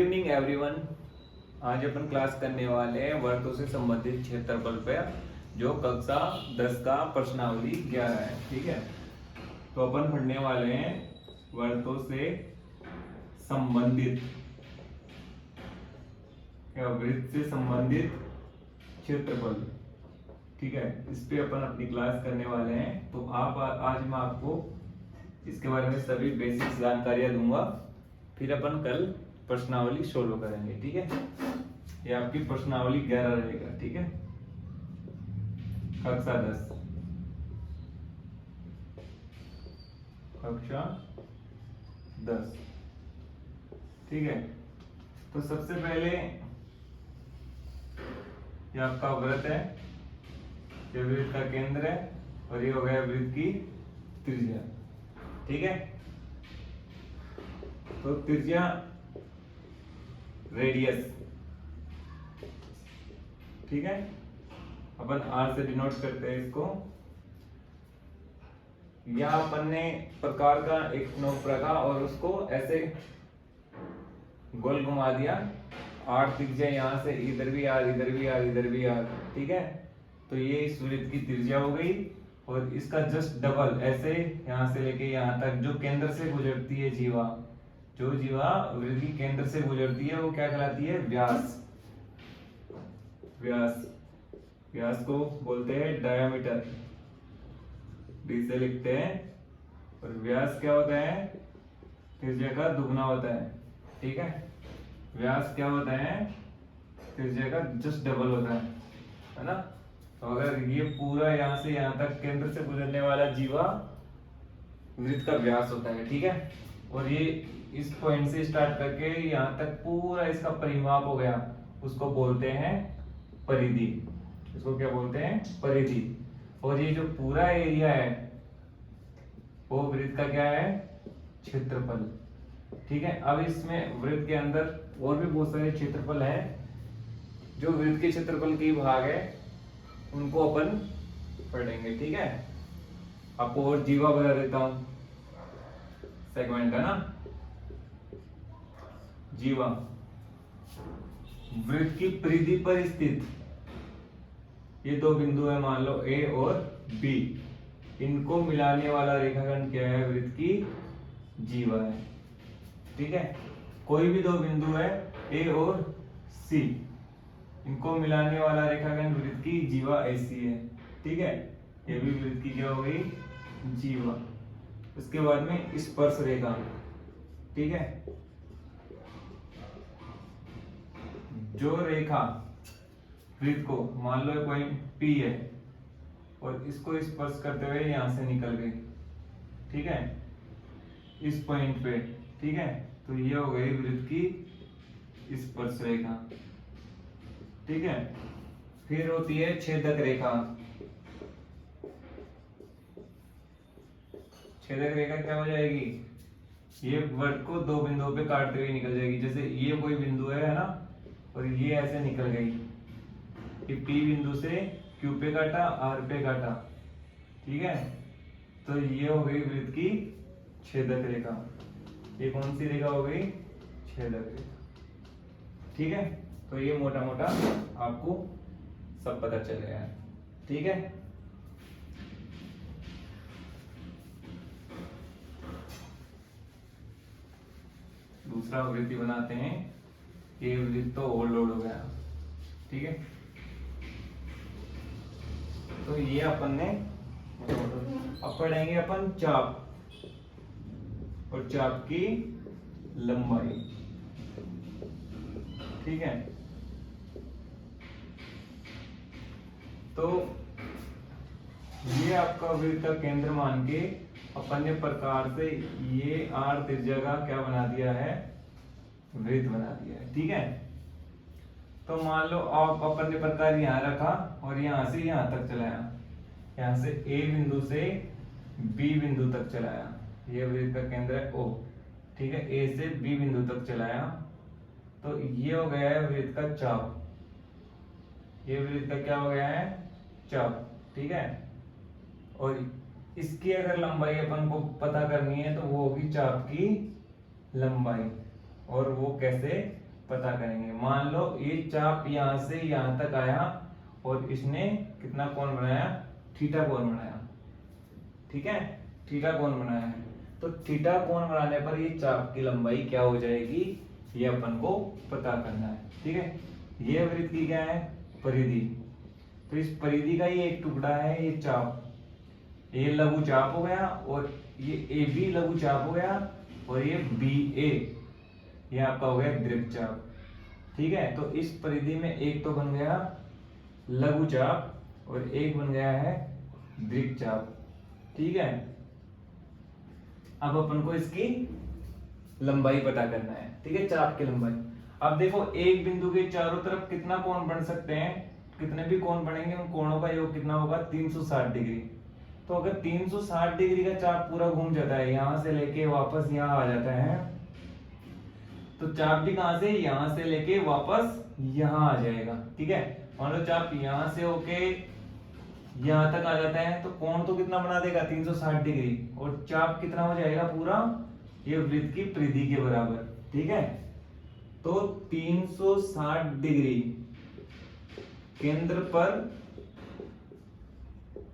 Evening everyone. आज अपन class करने वाले हैं वर्तों से संबंधित क्षेत्रफल पे, जो कक्षा 10 का प्रश्नावली 11 है। ठीक है, तो अपन पढ़ने वाले हैं वर्तों से संबंधित या वृत्त से संबंधित क्षेत्रफल। ठीक है, इस पे अपन अपनी क्लास करने वाले हैं। तो आज मैं आपको इसके बारे में सभी बेसिक जानकारियां दूंगा, फिर अपन कल प्रश्नावली सोल्व करेंगे। ठीक है, ये आपकी प्रश्नावली 11 रहेगा। ठीक है, कक्षा 10 कक्षा 10। ठीक है, तो सबसे पहले ये आपका वृत्त है, ये वृत्त का केंद्र है और ये हो गया वृत्त की त्रिज्या। ठीक है, तो त्रिज्या रेडियस, ठीक है, अपन आर से डिनोट करते हैं इसको। या अपन ने प्रकार का एक नोक रखा और उसको ऐसे गोल घुमा दिया। आर त्रिज्या यहाँ से इधर भी आर, इधर भी आर, इधर भी आर। ठीक है, तो ये इस वृत्त की त्रिज्या हो गई। और इसका जस्ट डबल ऐसे यहाँ से लेके यहाँ तक जो केंद्र से गुजरती है जीवा, जो जीवा वृत्त की केंद्र से गुजरती है वो क्या कहलाती है? व्यास। व्यास, व्यास को बोलते हैं डायामीटर, डी से लिखते हैं। और व्यास क्या होता है? त्रिज्या का दुगना होता है। ठीक है, व्यास क्या होता है? त्रिज्या का जस्ट डबल होता है ना। तो अगर ये पूरा यहाँ से यहाँ तक केंद्र से गुजरने वाला जीवा वृत्त का व्यास होता है। ठीक है, और ये इस पॉइंट से स्टार्ट करके यहाँ तक पूरा इसका परिमाप हो गया, उसको बोलते हैं परिधि। इसको क्या बोलते हैं? परिधि। और ये जो पूरा एरिया है वो वृत्त का क्या है? क्षेत्रफल। ठीक है, अब इसमें वृत्त के अंदर और भी बहुत सारे क्षेत्रफल हैं। जो वृत्त के क्षेत्रफल के भाग है उनको अपन पढ़ेंगे। ठीक है, आपको और जीवा बता देता हूं सेगमेंट का ना। जीवा वृत्त की परिधि पर स्थित ये दो बिंदु है, मान लो ए और बी, इनको मिलाने वाला रेखाखंड क्या है? वृत्त की जीवा है। ठीक है, कोई भी दो बिंदु है ए और सी, इनको मिलाने वाला रेखाखंड वृत्त की जीवा ऐसी है। ठीक है, ये भी वृत्त की क्या हो गई? जीवा। उसके बाद में स्पर्श रेखा। ठीक है, जो रेखा वृत्त को, मान लो पॉइंट P है और इसको स्पर्श करते हुए यहां से निकल गई। ठीक है, इस पॉइंट पे। ठीक है, तो ये हो गई वृत्त की स्पर्श रेखा। ठीक है, फिर होती है छेदक रेखा। छेदक रेखा क्या हो जाएगी? ये वृत्त को दो बिंदुओं पे काटते हुए निकल जाएगी। जैसे ये कोई बिंदु है ना, और ये ऐसे निकल गई, कि P बिंदु से Q पे काटा, R पे काटा। ठीक है, तो ये हो गई वृत्त की छेदक रेखा। ये कौन सी रेखा हो गई? छेदक रेखा। ठीक है, तो ये मोटा मोटा आपको सब पता चल गया है। ठीक है, दूसरा वृत्ति बनाते हैं। ये वृत्त तो ओवरलोड हो गया। ठीक है, तो ये अपन ने अब पढ़ेंगे अपन चाप और चाप की लंबाई। ठीक है, तो ये आपका वृत्त का केंद्र मान के अपन ने प्रकार से ये आर त्रिज्या का क्या बना दिया है? वृत्त बना दिया है। ठीक है, तो मान लो आप अपन ने प्रकार यहाँ रखा और यहाँ से यहाँ तक चलाया, यहाँ से ए बिंदु से बी बिंदु तक चलाया। ये वृत्त का केंद्र है O। ठीक है, ए से बी बिंदु तक चलाया, तो ये हो गया है वृत्त का चाप। ये वृत्त का क्या हो गया है? चाप। ठीक है, और इसकी अगर लंबाई अपन को पता करनी है तो वो होगी चाप की लंबाई। और वो कैसे? पता करेंगे। मान लो ये चाप यहाँ से यहाँ तक आया और इसने कितना कोण बनाया, थीटा कोण बनाया, ठीक है, थीटा कोण बनाया है। तो थीटा कोण बनाने पर ये चाप की लंबाई क्या हो जाएगी, ये अपन को पता करना है, ठीक है। ये वृत्त की क्या है, परिधि। तो इस परिधि का ये एक टुकड़ा है ये चाप, ये लघु चाप हो गया, और ये ए बी लघु चाप हो गया, और ये बी ए ये आपका हो गया दीर्घ चाप, ठीक है। तो इस परिधि में एक तो बन गया लघु चाप और एक बन गया है दीर्घ चाप, ठीक है। अब अपन को इसकी लंबाई पता करना है, ठीक है, चाप की लंबाई। अब देखो एक बिंदु के चारों तरफ कितना कोण बन सकते हैं, कितने भी कोण बनेंगे उन कोणों का योग कितना होगा, 360 डिग्री। तो अगर 360 डिग्री का चाप पूरा घूम जाता है, यहां से लेके वापस यहां आ जाता है, तो चाप भी कहां से, यहां से लेके वापस यहां आ जाएगा, ठीक है। मान लो चाप यहां से होके यहां तक आ जाता है, तो कोण तो कितना बना देगा, 360 डिग्री, और चाप कितना हो जाएगा पूरा, ये वृत्त की परिधि के बराबर, ठीक है। तो 360 डिग्री केंद्र पर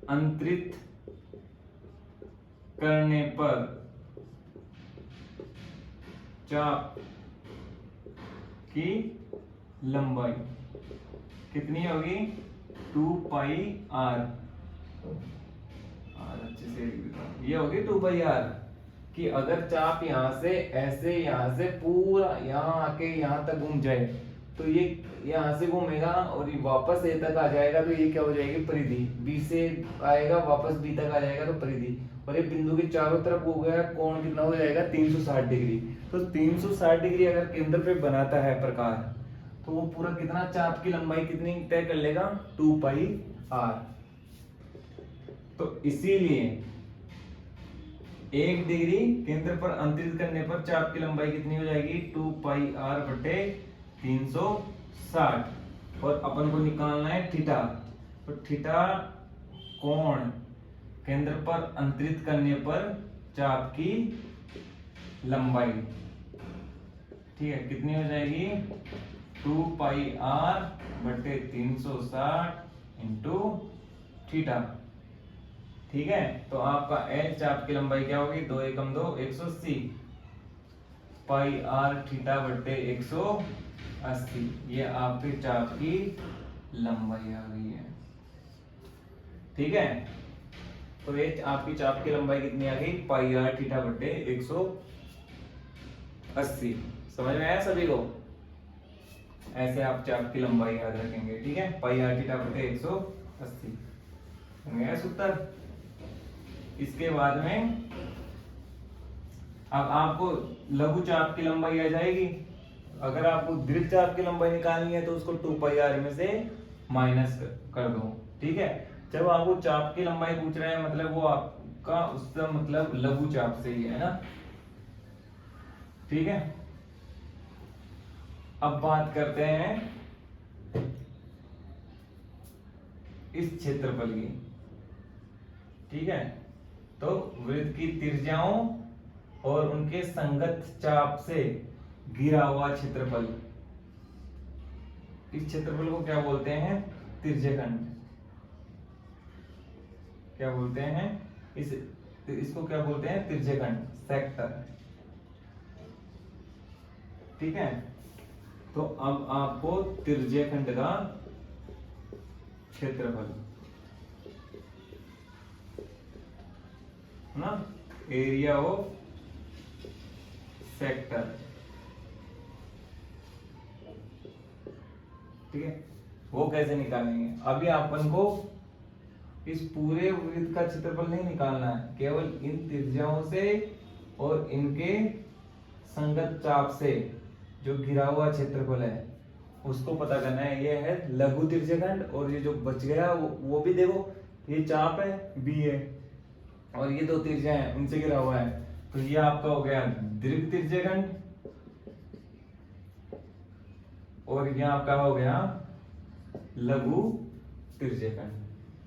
अंतरित करने पर चाप की लंबाई कितनी होगी, 2 पाई आर, अच्छे से ये होगी 2 पाई आर। कि अगर चाप यहां से ऐसे यहां से पूरा यहां आके यहां तक घूम जाए, तो ये यहां से घूमेगा और ये वापस ए तक आ जाएगा, तो ये क्या हो जाएगी, परिधि। बी से आएगा वापस बी तक आ जाएगा, तो परिधि। और ये बिंदु के चारों तरफ हो गया कोण कितना हो जाएगा, 360 डिग्री। तो 360 डिग्री अगर केंद्र पे बनाता है प्रकार, तो वो पूरा कितना चाप की लंबाई कितनी तय कर लेगा, 2 पाई आर। तो इसीलिए 1 डिग्री केंद्र पर अंतरित करने पर चाप की लंबाई कितनी हो जाएगी, 2 पाई आर बटे 360। और अपन को निकालना है थीटा। तो थीटा कोण केंद्र पर अंतरित करने पर चाप की लंबाई, ठीक है, कितनी हो जाएगी, 2 पाई आर बटे 360 इंटू थीटा, ठीक है। तो आपका एल चाप की लंबाई क्या होगी, 2 एकम 2 180 पाई आर थीटा बटे 180, ये आपके चाप की लंबाई आ गई है, ठीक है। तो ये आपकी चाप की लंबाई कितनी आ गई, पाई आर थीटा बटे 180। समझ में आया सभी को, ऐसे आप चाप की लंबाई याद रखेंगे, ठीक है, पाई आर थीटा बटे 180 गया सूत्र। इसके बाद में अब आपको लघु चाप की लंबाई आ जाएगी। अगर आपको दीर्घ चाप की लंबाई निकालनी है तो उसको 2 पाई आर में से माइनस कर दो, ठीक है। जब आपको चाप की लंबाई पूछ रहे हैं, मतलब वो आपका उसका मतलब लघु चाप से ही है ना, ठीक है। अब बात करते हैं इस क्षेत्रफल की, ठीक है। तो वृत्त की त्रिज्याओं और उनके संगत चाप से घिरा हुआ क्षेत्रफल, इस क्षेत्रफल को क्या बोलते हैं, त्रिज्यखंड। क्या बोलते हैं, इसको क्या बोलते हैं, त्रिज्यखंड, सेक्टर, ठीक है। तो अब आपको त्रिज्यखंड का क्षेत्रफल ना, एरिया ऑफ सेक्टर, ठीक है, वो कैसे निकालेंगे। अभी अपन को इस पूरे वृत्त का क्षेत्रफल नहीं निकालना है, केवल इन त्रिज्याओं से और इनके संगत चाप से जो घिरा हुआ क्षेत्रफल है उसको पता करना है। ये है लघु त्रिज्यखंड, और ये जो बच गया वो भी देखो, ये चाप है बी है और ये 2 त्रिज्या हैं उनसे घिरा हुआ है, तो ये आपका हो गया दीर्घ त्रिज्यखंड, और ये आपका हो गया लघु त्रिज्यखंड,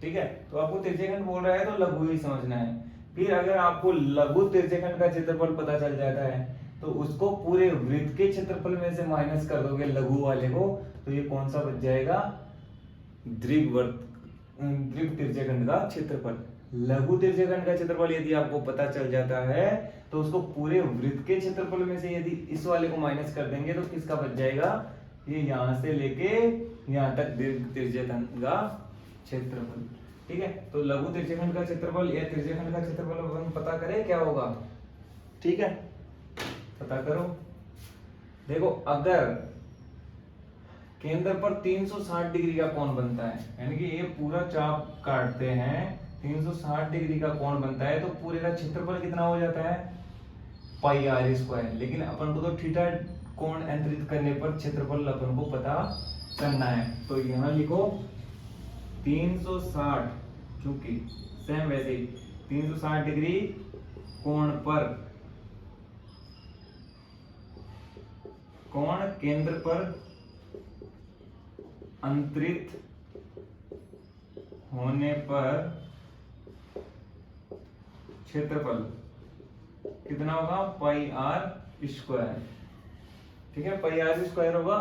ठीक है। तो आपको त्रिज्यखंड बोल रहा है तो लघु ही समझना है। फिर अगर आपको लघु त्रिज्यखंड का क्षेत्रफल पता चल जाता है, तो उसको पूरे वृत्त के क्षेत्रफल में से माइनस कर दोगे लघु वाले को, तो ये कौन सा बच जाएगा, दीर्घ तिर्यकखंड का क्षेत्रफल। लघु तिर्यकखंड का क्षेत्रफल यदि आपको पता चल जाता है तो उसको पूरे वृत्त के क्षेत्रफल में से यदि इस वाले को माइनस कर देंगे तो किसका बच जाएगा, ये यहां से लेके यहां तक दीर्घ तिर्यकखंड का क्षेत्रफल। ठीक है, तो लघु तिर्यकखंड का क्षेत्रफल या तिर्यकखंड का क्षेत्रफल हम पता करें क्या होगा। ठीक है, पता करो। देखो अगर केंद्र पर 360 डिग्री का कोण बनता है, यानी कि ये पूरा चाप काटते हैं 360 डिग्री का कोण बनता है, तो पूरे का क्षेत्रफल कितना हो जाता है, पाई आर स्क्वायर। लेकिन अपन को तो थीटा कोण अंतरित करने पर क्षेत्रफल अपन को पता करना है, तो यहां लिखो 360, क्योंकि सेम वैसे 360 डिग्री कोण पर, कोण केंद्र पर अंतरित होने पर क्षेत्रफल कितना होगा, पाई आर स्क्वायर। ठीक है, पाई आर स्क्वायर होगा।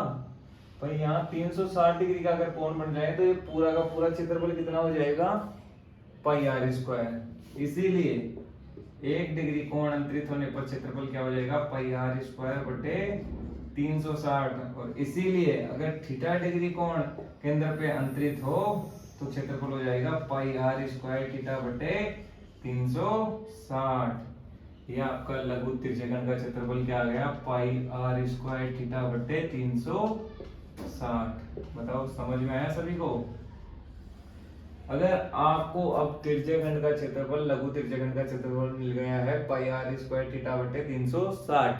भाई यहाँ 360 डिग्री का अगर कोण बन जाए तो ये पूरा का पूरा क्षेत्रफल कितना हो जाएगा, पाई आर स्क्वायर। इसीलिए 1 डिग्री कोण अंतरित होने पर क्षेत्रफल क्या हो जाएगा, पाई आर स्क्वायर बटे 360। और इसीलिए अगर थीटा डिग्री कोण केंद्र पे अंतरित हो तो क्षेत्रफल हो जाएगा पाई आर स्क्वायर थीटा बटे 360। ये आपका लघु तिर्यकखंड का क्षेत्रफल क्या आ गया, पाई आर स्क्वायर थीटा बटे 360। बताओ समझ में आया सभी को। अगर आपको अब तिर्यकखंड का क्षेत्रफल, लघु तिर्यकखंड का क्षेत्रफल मिल गया है पाई आर स्क्वायर थीटा बटे 360,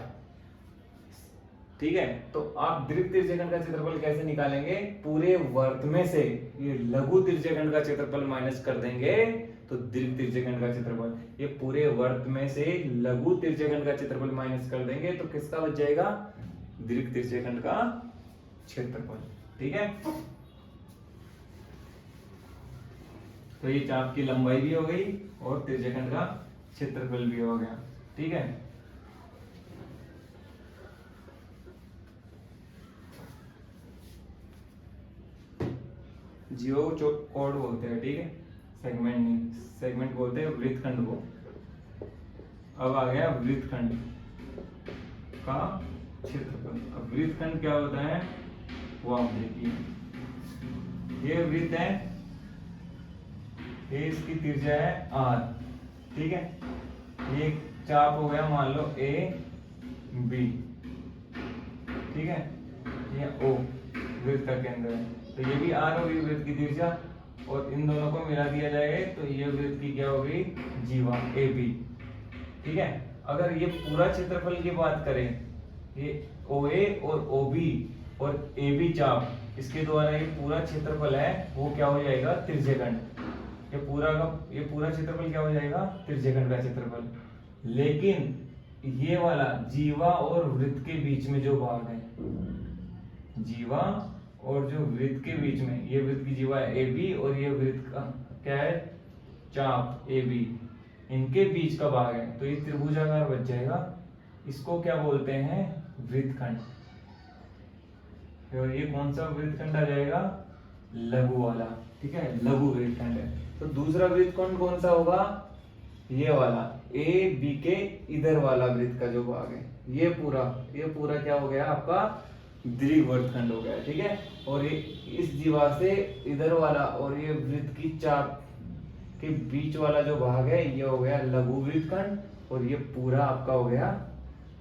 ठीक है, तो आप दीर्घ तिर्यकखंड का क्षेत्रफल कैसे निकालेंगे, पूरे वर्त में से ये लघु तिर्यकखंड का क्षेत्रफल माइनस कर देंगे तो दीर्घ तिर्यकखंड का क्षेत्रफल, ये पूरे वर्त में से लघु तिर्यकखंड का क्षेत्रफल माइनस कर देंगे तो किसका बच जाएगा, दीर्घ तिर्यकखंड का क्षेत्रफल। ठीक है, तो ये चाप की लंबाई भी हो गई और तिर्यकखंड का क्षेत्रफल भी हो गया। ठीक है, जियो कोड बोलते हैं। ठीक है, सेगमेंट नहीं, सेगमेंट बोलते हैं वृत्तखंड को। अब आ गया वृत्तखंड का क्षेत्रफल। अब वृत्तखंड क्या होता है वो आप देखिए, ये वृत्त है, ये इसकी त्रिज्या है r। ठीक है, ये चाप हो गया मान लो ए बी। ठीक है, ये ओ वृत्त का केंद्र है, तो ये भी r होगी वृत्त की त्रिज्या, और इन दोनों को मिला दिया जाएगा तो ये वृत्त की क्या होगी, जीवा ए बी। ठीक है, अगर ये पूरा क्षेत्रफल की बात करें, ये ओ ए और ओ बी और ए बी चाप, इसके द्वारा ये पूरा क्षेत्रफल है वो क्या हो जाएगा, त्रिज्यखंड। ये पूरा क्षेत्रफल क्या हो जाएगा, त्रिज्यखंड का क्षेत्रफल। लेकिन ये वाला जीवा और वृत्त के बीच में जो भाग है, जीवा और जो वृत्त के बीच में, ये वृत्त की जीवा है ए बी और ये वृत्त का क्या है, चाप ए बी, इनके बीच का भाग है, तो ये त्रिभुजाकार बच जाएगा। इसको क्या बोलते हैं, वृत्तखंड। और ये कौन सा वृत्तखंड आ जाएगा, लघु वाला। ठीक है, लघु वृत्तखंड है। तो दूसरा वृत्तखंड कौन सा होगा, ये वाला ए बी के इधर वाला वृत्त का जो भाग है, ये पूरा क्या हो गया आपका, दीर्घ वृत्तखंड हो गया। ठीक है, और ये इस जीवा से इधर वाला और ये वृत्त की चाप के बीच वाला जो भाग है ये हो गया लघु वृत्तखंड, और ये पूरा आपका हो गया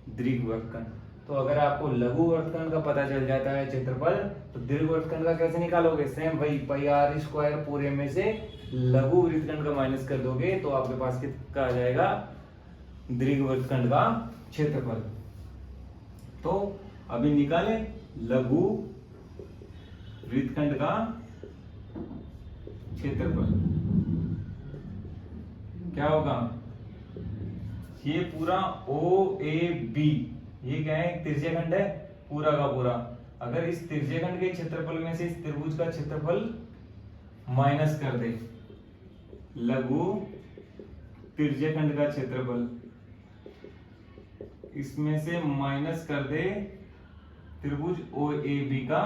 दीर्घ वृत्तखंड। तो अगर आपको लघु वृत्तखंड का पता चल जाता है क्षेत्रफल, तो दीर्घ वृत्तखंड का कैसे निकालोगे, सेम वही पाई आर स्क्वायर पूरे में से लघु वृत्तखंड का माइनस कर दोगे तो आपके पास कितना आ जाएगा, दीर्घ वृत्तखंड का क्षेत्रफल। तो अभी निकाले लघु वृत्तखंड का क्षेत्रफल क्या होगा, ये पूरा ओ ए बी, ये क्या है, त्रिज्यखंड है पूरा का पूरा। अगर इस त्रिज्यखंड के क्षेत्रफल में से इस त्रिभुज का क्षेत्रफल माइनस कर दे, लघु त्रिज्यखंड का क्षेत्रफल इसमें से माइनस कर दे त्रिभुज ओ ए बी का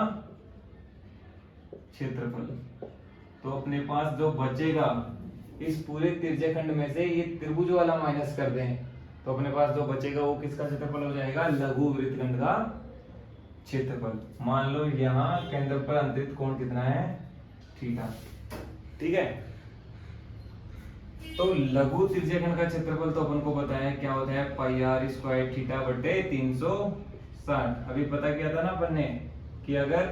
क्षेत्रफल। तो अपने पास जो बचेगा इस पूरे त्रिज्यखंड में से ये त्रिभुज वाला माइनस कर दें, तो अपने पास जो बचेगा वो किसका क्षेत्रफल हो जाएगा? लघु वृत्तखंड का क्षेत्रफल। मान लो यहाँ केंद्र पर अंतरित कोण कितना है? थीटा। ठीक है, तो लघु त्रिज्यखंड का क्षेत्रफल तो अपन को पता है क्या होता है, पाई आर स्क्वायर थीटा बटे 360। अभी पता किया था ना अपन ने कि अगर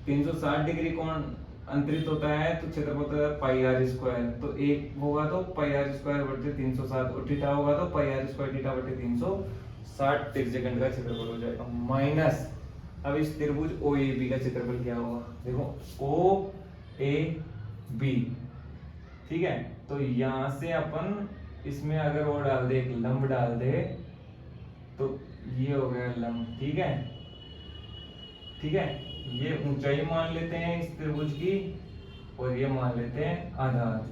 360 डिग्री कोण अंतरित होता है तो क्षेत्रफल होता है पाई आर स्क्वायर। तो एक होगा तो पाई आर स्क्वायर बटे 360 और थीटा होगा तो पाई आर स्क्वायर थीटा बटे 360 त्रिज्यखंड का क्षेत्रफल हो जाएगा। माइनस अब इस त्रिभुज ओ ए बी का क्षेत्रफल क्या होगा? देखो ओ ए बी, ठीक है, तो यहां से अपन इसमें अगर वो डाल दे, एक लंब डाल दे, तो ये हो गया लंब। ठीक है, ठीक है, ये ऊंचाई मान लेते हैं इस त्रिभुज की और ये मान लेते हैं आधार।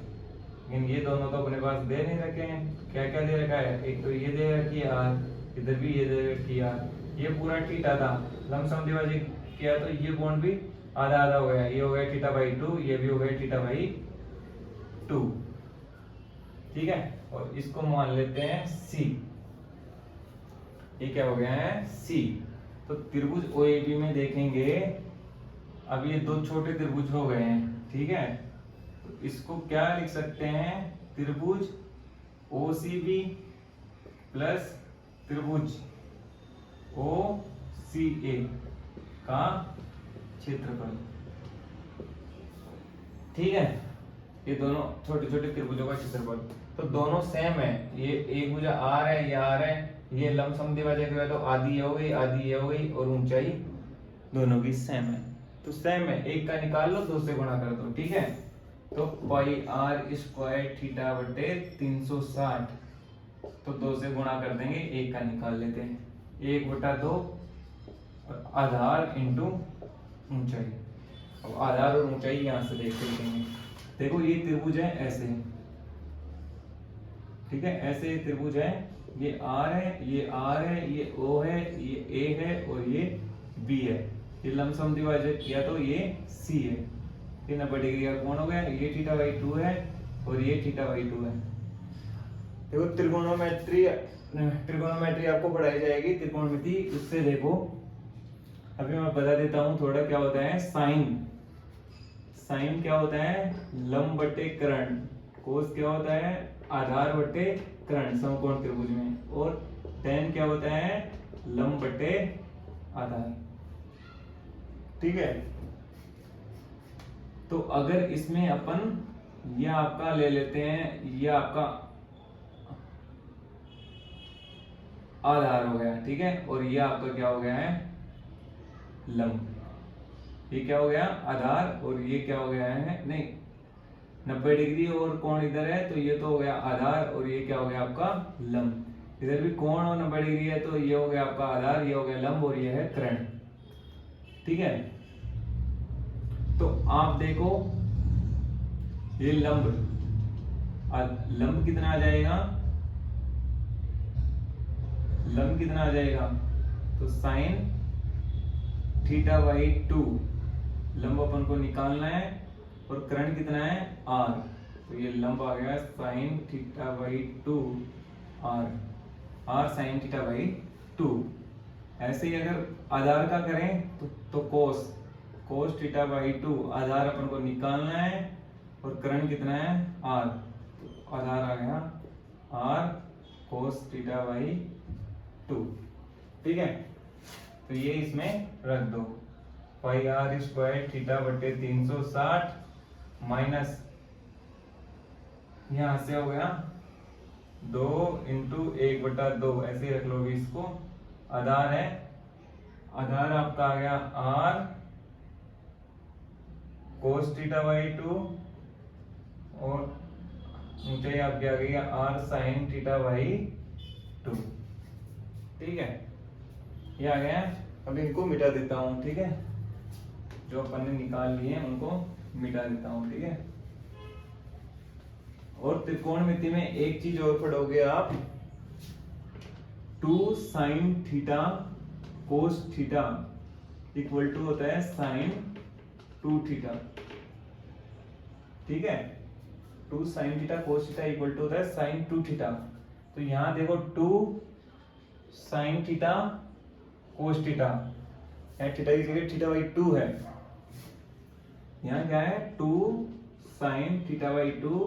लेकिन ये दोनों तो अपने पास दे नहीं रखे हैं। क्या क्या दे रखा है? एक तो ये दे रखी है आर, इधर भी ये दे रखी है आर। ये पूरा थीटा था, लमसम विभाजित किया तो ये कोण भी आधा आधा हो गया। ये हो गया थीटा बाई 2, ये भी हो गया थीटा बाई 2। ठीक है, और इसको मान लेते हैं सी। ये क्या हो गया है? सी। तो त्रिभुज ओएबी में देखेंगे अब ये दो छोटे त्रिभुज हो गए हैं। ठीक है, तो इसको क्या लिख सकते हैं? त्रिभुज ओसीबी प्लस त्रिभुज ओसीए का क्षेत्रफल। ठीक है, ये दोनों छोटे छोटे त्रिभुजों का क्षेत्रफल तो दोनों सेम है। ये एक भुजा आर है, ये आर है, ये लमसम विभाजक है तो आधी ये हो गई, आधी ये हो गई, और ऊंचाई दोनों की सेम है। तो सेम है, एक का निकाल लो, दो से गुणा कर दो। ठीक है, तो पाई आर स्क्वायर थीटा बटे 360, तो दो से गुणा कर देंगे, एक का निकाल लेते हैं। 1/2 और आधार इंटू ऊंचाई। अब आधार और ऊंचाई यहां से देख लेंगे। देखो ये त्रिभुज है ऐसे, ठीक है, ऐसे त्रिभुज है। ये आर है, ये आर है, ये ओ है, ये ए है और ये बी है। ये लमसम विभाजित किया तो ये सी है। 90 डिग्री का कोण हो गया। ये थीटा बाई 2 है और ये थीटा बाई 2 है। देखो त्रिकोणोमेट्री आपको पढ़ाई जाएगी, त्रिकोणमिति, उससे देखो। अभी मैं बता देता हूँ थोड़ा क्या होता है साइन। साइन क्या होता है? लंब बटे कर्ण। कोस क्या होता है? आधार बटे कर्ण समकोण त्रिभुज में। और टेन क्या होता है? लंब बटे आधार। ठीक है, तो अगर इसमें अपन ये आपका ले लेते हैं, ये आपका आधार हो गया, ठीक है, और ये आपका क्या हो गया है? लंब। ये क्या हो गया? आधार, और ये क्या हो गया है? नहीं, 90 डिग्री और कोण इधर है तो ये तो हो गया आधार, और ये क्या हो गया आपका? लंब। इधर भी कोण और 90 डिग्री है तो ये हो गया आपका आधार, ये हो गया लंब, और ये है कर्ण। ठीक है, तो आप देखो ये लंब, लंब कितना आ जाएगा? लंब कितना आ जाएगा? तो साइन थीटा बाई 2, लंब अपन को निकालना है, और कर्ण कितना है? आर। तो ये लंब आ गया sine theta by 2 R, R sine theta by 2। ऐसे ही अगर आधार का करें तो कोस, कोस थीटा बाई 2, आधार अपन को निकालना है, और कर्ण कितना है? आर। तो आधार आ गया आर कोस थीटा बाई 2। ठीक है, तो ये इसमें रख दो। पाई आर स्क्वायर थीटा बटे 360 माइनस यहां से हो गया 2 इंटू 1/2, ऐसे रख लो इसको। आधार है, आधार आपका आ गया आर कोस थीटा बाई 2, और ऊंचाई आपकी आ गई आर साइन थीटा बाई 2। ठीक है, ये आ गया। अब इनको मिटा देता हूं। ठीक है, जो अपन ने निकाल लिए हैं उनको मिटा देता हूं। ठीक है, और त्रिकोणमिति में एक चीज और पढ़ोगे आप, 2 sine theta cos theta equal to होता है साइन 2 थीटा। ठीक है, 2 sine theta cos theta equal to होता है साइन 2 थीटा। तो यहां देखो 2 sine theta cos theta, theta की जगह थीटा बाई 2 है। यहाँ क्या है 2 sine theta by 2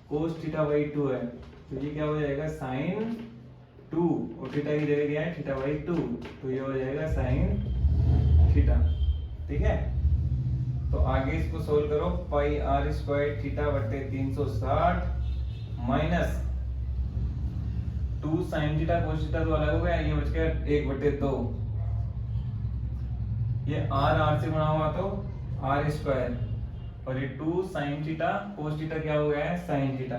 cos theta by 2 है। तो ये क्या हो जाएगा साइन 2 और थीटा की जगह क्या है थीटा बाई 2, तो ये हो जाएगा साइन थीटा। ठीक है, तो आगे इसको सोल्व करो। पाई आर स्क्वायर थीटा बटे 360 minus 2 sine theta cos theta तो अलग हो गया, ये बच गया 1/2। ये आर से गुणा हुआ तो आर स्क्वायर, और ये 2 साइन थीटा कोस थीटा क्या हो गया है साइन थीटा।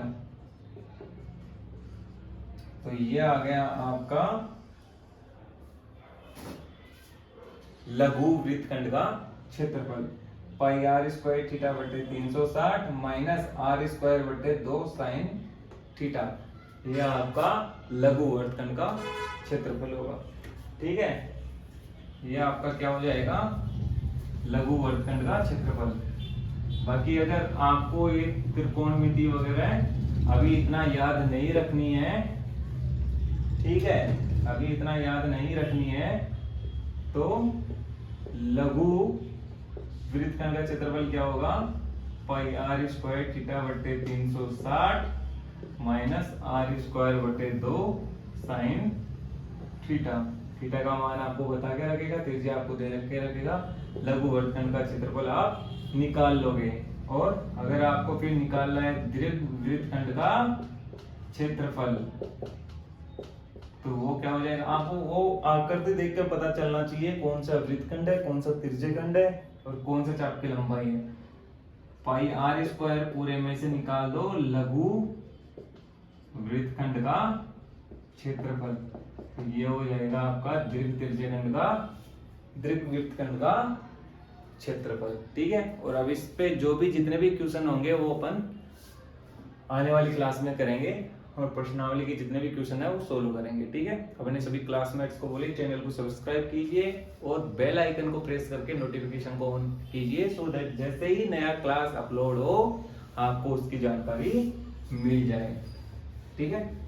तो ये आ गया आपका लघु वृत्तखंड का क्षेत्रफल। पाई आर स्क्वायर थीटा बटे 360 माइनस आर स्क्वायर बटे 2 साइन थीटा, ये आपका लघु वृत्तखंड का क्षेत्रफल होगा। ठीक है, ये आपका क्या हो जाएगा लघु वृत्तखंड का क्षेत्रफल। बाकी अगर आपको ये त्रिकोणमिति वगैरह अभी इतना याद नहीं रखनी है, ठीक है, अभी इतना याद नहीं रखनी है, तो लघु वृत्तखंड का क्षेत्रफल क्या होगा पाई आर स्क्वायर थीटा बटे 360 माइनस आर स्क्वायर बटे 2 साइन थीटा। थीटा का मान आपको बता के रखेगा, त्रिज्या आपको दे के रखेगा, लघु वृत्तखंड का क्षेत्रफल आप निकाल लोगे। और अगर आपको फिर निकालना है दीर्घ वृत्तखंड का क्षेत्रफल, तो वो क्या हो जाएगा आपको वो आकृति देखकर पता चलना चाहिए कौन सा वृत्तखंड है, कौन सा त्रिज्यखंड है और कौन सा चाप की लंबाई है। पाई आर स्क्वायर पूरे में से निकाल दो लघु वृत्तखंड का क्षेत्रफल, तो ये हो जाएगा आपका दीर्घ त्रिज्यखंड का दीर्घ वृत्तखंड का क्षेत्रफल। ठीक है, और अब इस पे जो भी जितने भी क्वेश्चन होंगे वो अपन आने वाली क्लास में करेंगे, और प्रश्नावली के जितने भी क्वेश्चन है वो सोल्व करेंगे। ठीक है, अपने सभी क्लासमेट्स को बोलिए चैनल को सब्सक्राइब कीजिए और बेल आइकन को प्रेस करके नोटिफिकेशन को ऑन कीजिए, सो दैट जैसे ही नया क्लास अपलोड हो आपको उसकी जानकारी मिल जाए। ठीक है।